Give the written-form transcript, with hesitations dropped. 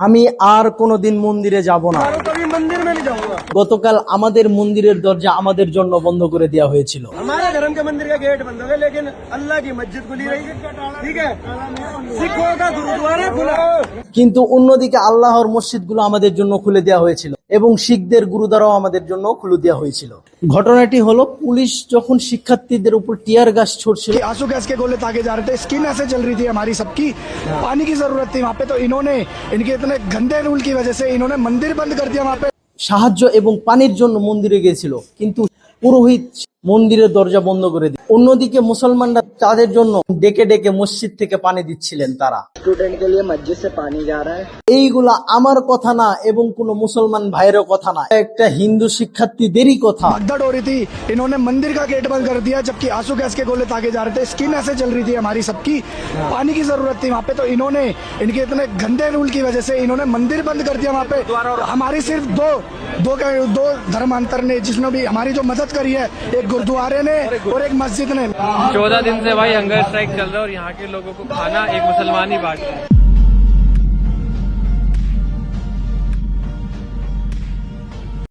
আমি আর কোনোদিন মন্দিরে যাব না। গতকাল আমাদের মন্দিরের দরজা আমাদের জন্য বন্ধ করে দেওয়া হয়েছিল। কিন্তু অন্যদিকে আল্লাহর মসজিদগুলো আমাদের জন্য খুলে দেওয়া হয়েছিল এবং শিখদের গুরুদ্বারাও আমাদের জন্য খুলে দেওয়া হয়েছিল। ঘটনাটি হলো, পুলিশ যখন শিক্ষার্থীদের উপর টিয়ার গ্যাস ছুড়ছিল, आंसू गैस के गोले ताके जा रहे थे, स्किन ऐसे चल रही थी हमारी सबकी, पानी की जरूरत थी वहाँ पे, तो इन्होंने इनके इतने गंदे रूल की वजह से इन्होंने मंदिर बंद कर दिया वहाँ पे। সাহায্য এবং পানির জন্য মন্দিরে গিয়েছিল, কিন্তু পুরোহিত মন্দিরের দরজা বন্ধ করে দিল। অন্যদিকে মুসলমানরা তাদের জন্য ডেকে ডেকে মসজিদ থেকে পানি দিচ্ছিলেন। তারা स्टूडेंट के लिए मस्जिद से पानी जा रहा है। এইগুলা আমার কথা না এবং কোনো মুসলমান ভাইয়েরও কথা না, একটা হিন্দু শিক্ষার্থীদেরই কথা। भगदड़ हो रही थी, इन्होंने मंदिर का गेट बंद कर दिया, जबकि आंसू गैस के गोले ताके जा रहे थे, स्किन ऐसे चल रही थी हमारी सबकी, पानी की जरूरत थी वहाँ पे, तो इन्होंने इनके इतने गंदे रूल की वजह से इन्होंने मंदिर बंद कर दिया वहाँ पे। हमारी सिर्फ दो धर्मांतर ने जिसने भी हमारी जो मदद करी है, एक गुरुद्वारे ने और एक मस्जिद ने। 14 दिन से भाई हंगर स्ट्राइक चल रहा है और यहाँ के लोगों को खाना एक मुसलमान ही बांट रहा है।